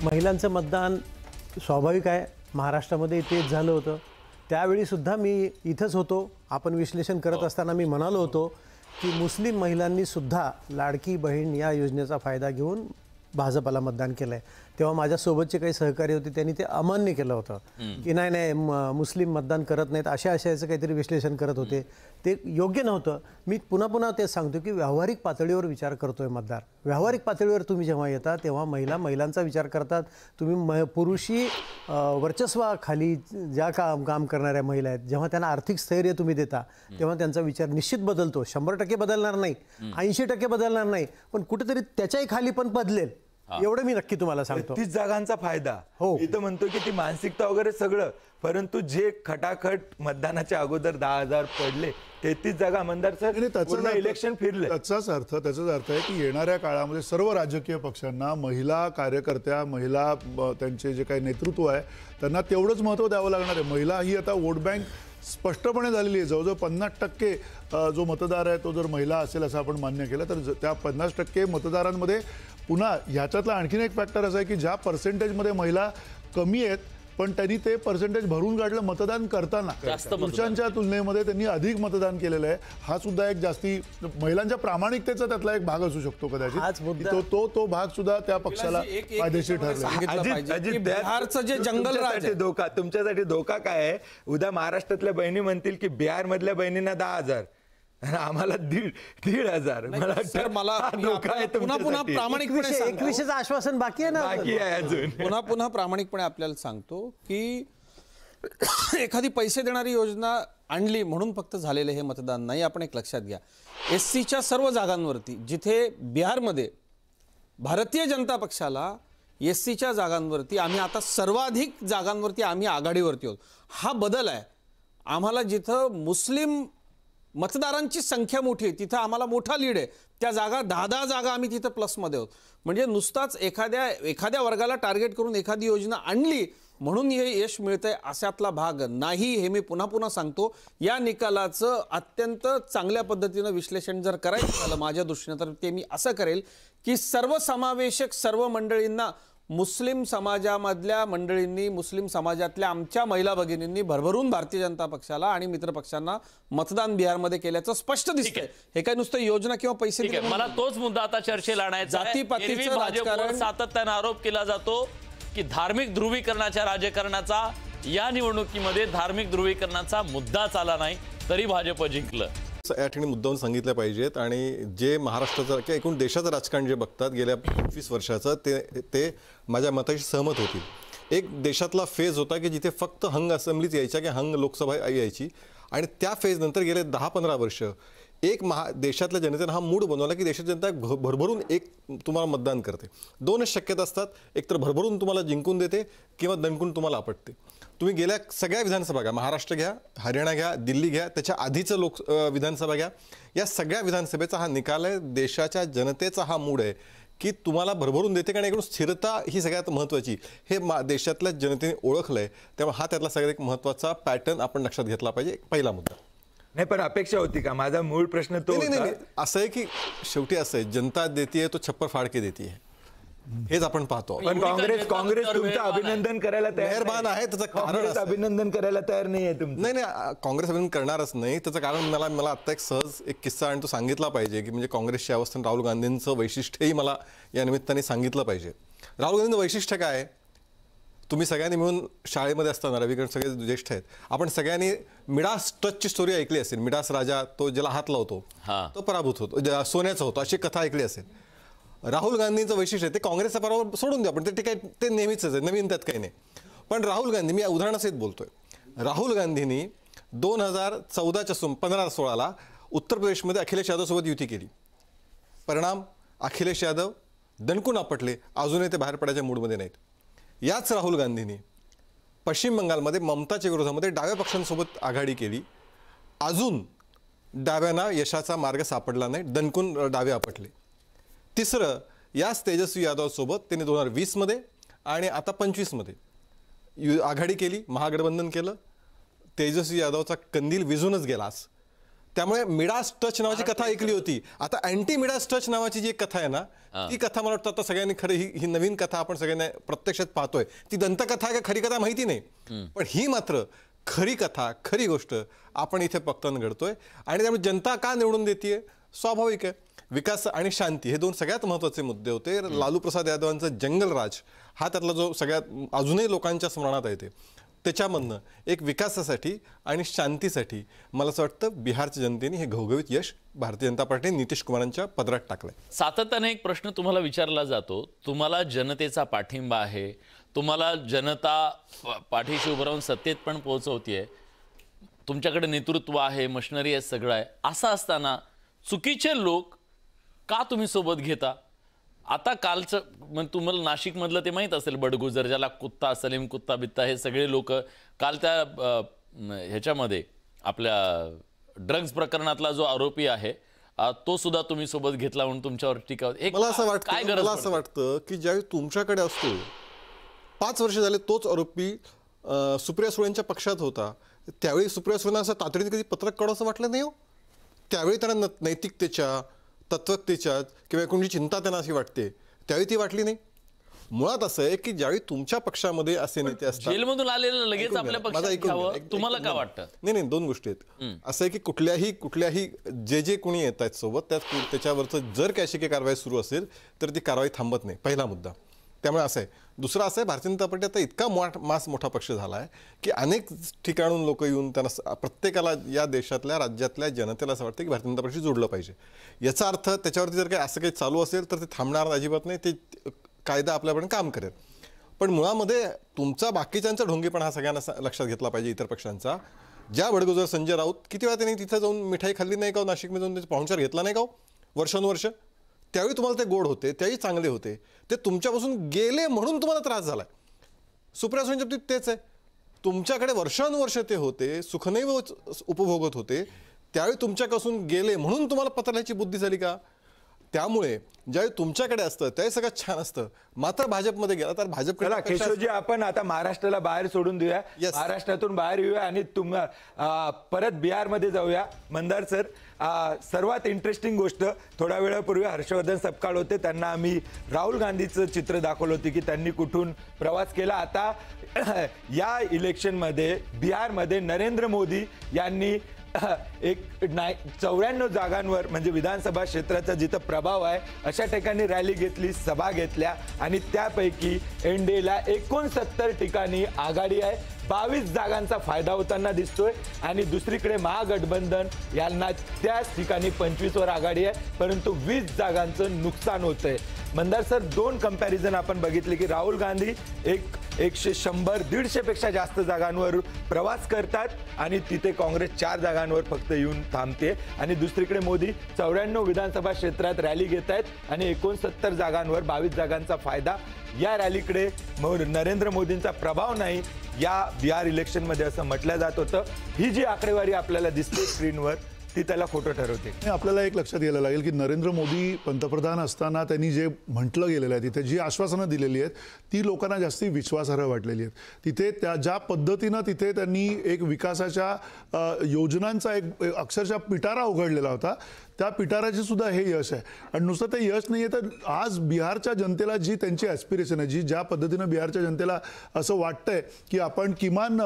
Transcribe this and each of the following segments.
महिलांचं मतदान स्वाभाविक आहे, महाराष्ट्रामध्ये तेच झालं होतं. त्यावेळीसुद्धा मी इथंच होतो. आपण विश्लेषण करत असताना मी म्हणालो होतो की मुस्लिम महिलांनीसुद्धा लाडकी बहीण या योजनेचा फायदा घेऊन भाजपला मतदान केलं आहे. तेव्हा माझ्यासोबतचे काही सहकारी होते, त्यांनी ते अमान्य केलं होतं की नाही नाही मुस्लिम मतदान करत नाहीत, अशाचं काहीतरी विश्लेषण करत होते. ते योग्य नव्हतं. मी पुन्हा तेच सांगतो की व्यावहारिक पातळीवर विचार करतोय मतदार. व्यावहारिक पातळीवर तुम्ही जेव्हा येता तेव्हा महिलांचा विचार करतात. तुम्ही पुरुषी वर्चस्वाखाली ज्या काम करणाऱ्या महिला आहेत, जेव्हा त्यांना आर्थिक स्थैर्य तुम्ही देता तेव्हा त्यांचा विचार निश्चित बदलतो. 100% बदलणार नाही, 80% बदलणार नाही, पण कुठेतरी त्याच्याही खाली पण बदलेल, एवढं मी नक्की तुम्हाला सांगतो. 30 जागांचा फायदा हो. इथं म्हणतो की ती मानसिकता वगैरे सगळं, परंतु जे खटाखट मतदानाच्या अगोदर 10,000 पडले, 33 जागा आमदार सर इलेक्शन फिरले. त्याचाच अर्थ आहे की येणाऱ्या काळामध्ये सर्व राजकीय पक्षांना महिला कार्यकर्त्या, महिला त्यांचे जे काही नेतृत्व आहे त्यांना तेवढंच महत्त्व द्यावं लागणार आहे. महिला ही आता वोट बँक स्पष्टपणे झालेली आहे. जवळजवळ 50% जो मतदार आहे तो जर महिला असेल असं आपण मान्य केलं तर त्या 50% मतदारांमध्ये पुन्हा ह्याच्यातला आणखीन एक फॅक्टर असा आहे की ज्या पर्सेंटेजमध्ये महिला कमी आहेत पण त्यांनी ते पर्सेंटेज भरून काढलं मतदान करताना, पुरुषांच्या तुलनेमध्ये त्यांनी अधिक मतदान केलेलं आहे. हा सुद्धा एक जास्ती महिलांच्या प्रामाणिकतेचा त्यातला एक भाग असू शकतो कदाचित. तो भाग सुद्धा त्या पक्षाला फायदेशीर ठरला. बिहारचं जे जंगल धोका, तुमच्यासाठी धोका काय आहे? उद्या महाराष्ट्रातल्या बहिणी म्हणतील की बिहार मधल्या बहिणींना 10,000, आम्हाला 1,500. मला पुन्हा प्रामाणिकपणे 21चं आश्वासन बाकी आहे ना, बाकी आहे अजून. पुन्हा प्रामाणिकपणे आपल्याला सांगतो की एखादी पैसे देणारी योजना आणली म्हणून फक्त झालेलं हे मतदान नाही. आपण एक लक्षात घ्या, SCच्या सर्व जागांवरती जिथे बिहारमध्ये भारतीय जनता पक्षाला SCच्या जागांवरती आम्ही आता सर्वाधिक जागांवरती आम्ही आघाडीवरती आहोत. हा बदल आहे. आम्हाला जिथं मुस्लिम मतदारांची संख्या मोठी आहे तिथं आम्हाला मोठा लीड आहे. त्या जागा 10 जागा आम्ही तिथं प्लसमध्ये आहोत. म्हणजे नुसताच एखाद्या वर्गाला टार्गेट करून एखादी योजना आणली म्हणून हे यश मिळतंय अशातला भाग नाही. हे मी पुन्हा सांगतो. या निकालाचं अत्यंत चांगल्या पद्धतीनं विश्लेषण जर करायचं झालं माझ्या दृष्टीनं तर ते मी असं करेल की सर्वसमावेशक सर्व मंडळींना, मुस्लिम समाजामधल्या मंडळींनी, मुस्लिम समाजातल्या आमच्या महिला भगिनींनी भरभरून भारतीय जनता पक्षाला आणि मित्र पक्षांना मतदान बिहारमध्ये केल्याचं स्पष्ट दिसतंय. हे काय नुसतं योजना किंवा पैसे. मला तोच मुद्दा आता चर्चेला आणायचा. जातीपातीचं राजकारण, सातत्यानं आरोप केला जातो की धार्मिक ध्रुवीकरणाच्या राजकारणाचा या निवडणुकीमध्ये धार्मिक ध्रुवीकरणाचा मुद्दाच आला नाही तरी भाजप जिंकलं. या ठिकाणी मुद्दावून सांगितलं पाहिजेत. आणि जे महाराष्ट्राचं किंवा एकूण देशाचं राजकारण जे बघतात गेल्या 25 वर्षाचं ते माझ्या मताशी सहमत होतील. एक देशातला फेज होता की जिथे फक्त हंग असेंब्लीच यायच्या की हंग लोकसभा यायची, आणि त्या फेजनंतर गेले 10-15 वर्ष एक देशातल्या जनतेनं हा मूड बनवला की देशाची जनता भरभरून एक तुम्हाला मतदान करते. 2च शक्यता असतात, एकतर भरभरून तुम्हाला जिंकून देते किंवा दणकून तुम्हाला आपटते. तुम्ही गेल्या सगळ्या विधानसभा घ्या, महाराष्ट्र घ्या, हरियाणा घ्या, दिल्ली घ्या, त्याच्या आधीचं विधानसभा घ्या, या सगळ्या विधानसभेचा हा निकाल आहे. देशाच्या जनतेचा हा मूड आहे की तुम्हाला भरभरून देते. कारण एकूण स्थिरता ही सगळ्यात महत्त्वाची हे देशातल्या जनतेने ओळखलं आहे. त्यामुळे हा त्यातला सगळ्यात एक महत्त्वाचा पॅटर्न आपण लक्षात घेतला पाहिजे. पहिला मुद्दा नाही, पण अपेक्षा होती का? माझा मूळ प्रश्न तो नाही, असं आहे की शेवटी असं आहे, जनता देते तो छप्पर फाडके देते, हेच आपण पाहतो. पण काँग्रेस तुमचं अभिनंदन करायला तयार आहे. त्याचं कारण अभिनंदन करायला तयार नाहीये तुमचं. नाही, काँग्रेस अभिनंदन करणारच नाही. त्याचं कारण मला आता एक किस्सा आणि तो सांगितला पाहिजे की म्हणजे काँग्रेसची अवस्था राहुल गांधींचं वैशिष्ट्यही मला या निमित्ताने सांगितलं पाहिजे. राहुल गांधींचं वैशिष्ट्य काय आहे? तुम्ही सगळ्यांनी मिळून शाळेमध्ये असताना रविकरण सगळे ज्येष्ठ आहेत, आपण सगळ्यांनी मिडास ट्रस्टची स्टोरी ऐकली असेल. मिडास राजा, तो ज्याला हात लावतो तो पराभूत होतो, सोन्याचा होतो, अशी कथा ऐकली असेल. राहुल गांधींचं वैशिष्ट्य आहे ते काँग्रेसचा पराभव सोडून द्या, पण ते काय ते नेहमीच आहे, नवीन त्यात काही नाही. पण राहुल गांधी, मी उदाहरणासहित बोलतोय, राहुल गांधींनी 2014च्या 15-16ला उत्तर प्रदेशमध्ये अखिलेश यादवसोबत युती केली. परिणाम, अखिलेश यादव दणकून आपटले, अजूनही ते बाहेर पडायच्या मूडमध्ये नाहीत. याच राहुल गांधींनी पश्चिम बंगालमध्ये ममताच्या विरोधामध्ये डाव्या पक्षांसोबत आघाडी केली, अजून डाव्यांना यशाचा मार्ग सापडला नाही, दणकून डावे आपटले. तिसरं, याच तेजस्वी यादवसोबत त्यांनी 2020मध्ये आणि आता 25मध्ये आघाडी केली, महागठबंधन केलं. तेजस्वी यादवचा कंदील विझूनच गेलास. त्यामुळे मिडास टच नावाची कथा ऐकली होती. आता अँटी मिडास टच नावाची जी एक कथा आहे ना, ती कथा मला वाटतं आता सगळ्यांनी खरं ही नवीन कथा आपण सगळ्यांना प्रत्यक्षात पाहतोय. ती दंतकथा आहे का खरी कथा माहिती नाही, पण ही मात्र खरी कथा, खरी गोष्ट आपण इथे बघताना घडतोय. आणि त्यामुळे जनता का निवडून देते? स्वाभाविक आहे, विकास आणि शांती हे दोन सगळ्यात महत्त्वाचे मुद्दे होते. लालू प्रसाद यादवांचा जंगलराज हा त्यातला जो सगळ्यात अजूनही लोकांच्या स्मरणात येते. त्याच्यामधनं एक विकासासाठी आणि शांतीसाठी मला असं वाटतं बिहारच्या जनतेने हे घवघवीत यश भारतीय जनता पार्टीने नितीश कुमारांच्या पदरात टाकलंय. सातत्याने एक प्रश्न तुम्हाला विचारला जातो, तुम्हाला जनतेचा पाठिंबा आहे, तुम्हाला जनता पाठीशी उभं राहून सत्तेत पण पोहोचवतीये, तुमच्याकडे नेतृत्व आहे, मशिनरी आहे, सगळं आहे. असं असताना चुकीचे लोक का तुम्ही सोबत घेता? आता कालचं म्हणजे तुम्हाला नाशिकमधलं ते माहीत असेल, बडगुजर, ज्याला कुत्ता सलीम कुत्ता बित्ता, हे सगळे लोक काल त्या ह्याच्यामध्ये आपल्या ड्रग्ज प्रकरणातला जो आरोपी आहे तो सुद्धा तुम्ही सोबत घेतला म्हणून तुमच्यावर टीका. मला असं वाटतं की ज्यावेळी तुमच्याकडे असतो 5 वर्ष झाले तोच आरोपी सुप्रिया सुळेंच्या पक्षात होता, त्यावेळी सुप्रिया सुळेंना असं तातडीने कधी पत्रक काढू असं वाटलं नाही हो. त्यावेळी त्यांना नैतिकतेच्या, तत्वज्ञतेच्या किंवा कोणती चिंता त्यांना अशी वाटते, त्यावेळी ती वाटली नाही. मुळात असं आहे की ज्यावेळी तुमच्या पक्षामध्ये असे नेते असतात, जेलमधून आलेलं लगेच आपल्या पक्षात घ्यावं, तुम्हाला काय वाटतं? नाही, 2 गोष्टी आहेत. असं आहे की कुठल्याही जे कोणी येत आहेत सोबत त्याच्यावरचं जर काही अशी काही कारवाई सुरू असेल तर ती कारवाई थांबत नाही, पहिला मुद्दा. त्यामुळे असं आहे. दुसरं असं आहे, भारतीय जनता पार्टी आता इतका मोठा पक्ष झाला आहे की अनेक ठिकाणून लोक येऊन त्यांना प्रत्येकाला या देशातल्या राज्यातल्या जनतेला असं वाटतं की भारतीय जनता पार्टीशी जोडलं पाहिजे. याचा अर्थ त्याच्यावरती जर काही असं काही चालू असेल तर ते थांबणार अजिबात नाही, ते कायदा आपल्यापर्यंत काम करेल. पण मुळामध्ये तुमचा बाकीच्यांचा ढोंगीपणा हा सगळ्यांना लक्षात घेतला पाहिजे, इतर पक्षांचा. ज्या बडगुजर संजय राऊत किती वेळा त्यांनी तिथं जाऊन मिठाई खाल्ली नाही का, नाशिकमध्ये जाऊन त्याचा पाहुणचार घेतला नाही का वर्षानुवर्ष? त्यावेळी तुम्हाला ते गोड होते, त्यावेळी चांगले होते, ते तुमच्यापासून गेले म्हणून तुम्हाला त्रास झाला. सुप्रिया सुळेंच्या बाबतीत तेच आहे. तुमच्याकडे वर्षानुवर्ष ते होते, सुखनैव उपभोगत होते, त्यावेळी तुमच्यापासून गेले म्हणून तुम्हाला पत्र लिहायची बुद्धी झाली का? त्यामुळे ज्यावेळी तुमच्याकडे असतं त्यावेळी सगळं छान असतं, मात्र भाजपमध्ये गेला तर भाजपकडे. केशवजी, आपण आता महाराष्ट्राला बाहेर सोडून देऊया, महाराष्ट्रातून बाहेर येऊया आणि परत बिहारमध्ये जाऊया. मंदार सर, सर्वात इंटरेस्टिंग गोष्ट, थोड्या वेळापूर्वी हर्षवर्धन सपकाळ होते, त्यांना आम्ही राहुल गांधीचं चित्र दाखवलं होतं की त्यांनी कुठून प्रवास केला. आता या इलेक्शनमध्ये बिहारमध्ये नरेंद्र मोदी यांनी एक 94 जागांवर म्हणजे विधानसभा क्षेत्राचा जिथं प्रभाव आहे अशा ठिकाणी रॅली घेतली, सभा घेतल्या आणि त्यापैकी एनडीएला 69 ठिकाणी आघाडी आहे. 22 जागांचा फायदा होताना दिसतोय आणि दुसरीकडे महागठबंधन यांना त्याच ठिकाणी 25 वर आघाडी आहे, परंतु 20 जागांचं नुकसान होतंय. मंदार सर, 2 कंपॅरिझन आपण बघितले की राहुल गांधी 100-150 पेक्षा जास्त जागांवर प्रवास करतात आणि तिथे काँग्रेस 4 जागांवर फक्त येऊन थांबते, आणि दुसरीकडे मोदी 94 विधानसभा क्षेत्रात रॅली घेत आहेत आणि 69 जागांवर 22 जागांचा फायदा. या रॅलीकडे नरेंद्र मोदींचा प्रभाव नाही या बिहार इलेक्शनमध्ये असं म्हटलं जात होतं. ही जी आकडेवारी आपल्याला दिसते स्क्रीनवर ती त्याला खोटं ठरवते. आपल्याला एक लक्षात घ्यायला लागेल की नरेंद्र मोदी पंतप्रधान असताना त्यांनी जे म्हटलं गेलेलं आहे, तिथे जी आश्वासनं दिलेली आहेत ती लोकांना जास्ती विश्वासार्ह वाटलेली आहेत. तिथे ज्या पद्धतीनं तिथे त्यांनी एक विकासाच्या योजनांचा एक अक्षरशः पिटारा उघडलेला होता, त्या पिटाराचे सुद्धा हे यश आहे. आणि नुसतं ते यश नाही आहे तर आज बिहारच्या जनतेला जी त्यांची ॲस्पिरेशन आहे, ज्या पद्धतीनं बिहारच्या जनतेला असं वाटतंय की आपण किमान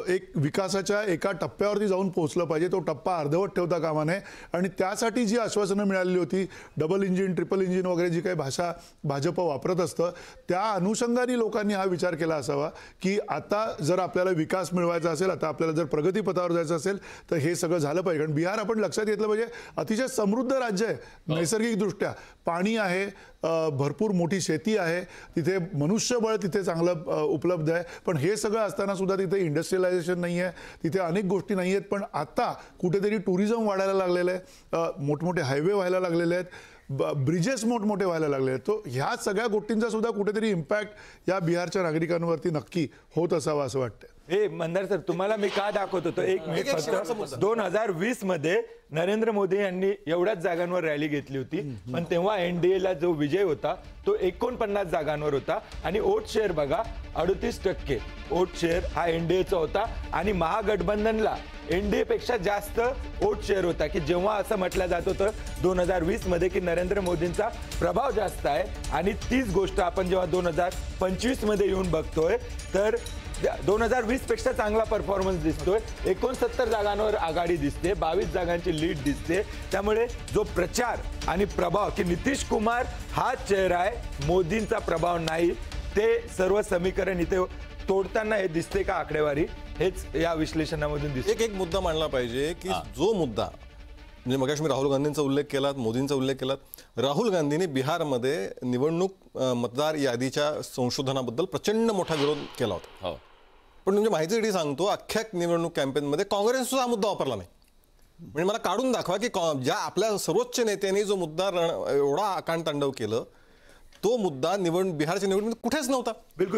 एक विकासाच्या एका टप्प्यावरती जाऊन पोहोचलं पाहिजे, तो टप्पा अर्धवट ठेवता कामा नये. आणि त्यासाठी जी आश्वासनं मिळालेली होती, डबल इंजिन, ट्रिपल इंजिन वगैरे जी काही भाषा भाजप वापरत असतं, त्या अनुषंगाने लोकांनी हा विचार केला असावा की आता जर आपल्याला विकास मिळवायचा असेल, आता आपल्याला जर प्रगतीपथावर जायचं असेल तर हे सगळं झालं पाहिजे. कारण बिहार आपण लक्षात घेतलं पाहिजे अतिशय समृद्ध राज्य आहे, नैसर्गिकदृष्ट्या पाणी आहे, भरपूर मोठी शेती आहे, तिथे मनुष्यबळ तिथे चांगलं उपलब्ध आहे. पण हे सगळं असताना सुद्धा तिथे इंडस्ट्रियलायझेशन नाही आहे, तिथे अनेक गोष्टी नाही आहेत. पण आता कुठेतरी टुरिझम वाढायला लागलेलं आहे, मोठमोठे हायवे व्हायला लागलेले आहेत, ब्रिजेस मोठमोठे व्हायला लागले आहेत. तो ह्या सगळ्या गोष्टींचा सुद्धा कुठेतरी इम्पॅक्ट या बिहारच्या नागरिकांवरती नक्की होत असावा असं वाटतं. हे मंदार सर तुम्हाला मी का दाखवत होतो एक मिनिट फक्त 2020 मध्ये नरेंद्र मोदी यांनी एवढ्याच जागांवर रॅली घेतली होती पण तेव्हा एनडीए ला जो विजय होता तो 49 जागांवर होता आणि वोट शेअर बघा 38% वोट शेअर हा एनडीएचा होता आणि महागठबंधनला एनडीए पेक्षा जास्त वोट शेअर होता की जेव्हा असं म्हटलं जात होतं 2020 मध्ये की नरेंद्र मोदींचा प्रभाव जास्त आहे आणि तीच गोष्ट आपण जेव्हा 2025 मध्ये येऊन बघतोय तर 2020 पेक्षा चांगला परफॉर्मन्स दिसतोय 69 जागांवर आघाडी दिसते 22 जागांची लीड दिसते त्यामुळे जो प्रचार आणि प्रभाव की नितीश कुमार हा चेहरा आहे मोदींचा प्रभाव नाही ते सर्व समीकरण इथे तोडताना हे दिसते का आकडेवारी हेच या विश्लेषणामधून दिसते एक मुद्दा मांडला पाहिजे की जो मुद्दा म्हणजे मगाशी मी राहुल गांधींचा उल्लेख केला मोदींचा उल्लेख केला राहुल गांधींनी बिहारमध्ये निवडणूक मतदार यादीच्या संशोधनाबद्दल प्रचंड मोठा विरोध केला होता पण म्हणजे माहितीसाठी सांगतो अख्ख्या निवडणूक कॅम्पेनमध्ये काँग्रेस हा मुद्दा वापरला नाही म्हणजे मला काढून दाखवा की ज्या आपल्या सर्वोच्च नेत्यांनी जो मुद्दा एवढा आकांड तांडव केलं तो मुद्दा बिहारच्या निवडणुकीत कुठेच नव्हता बिलकुल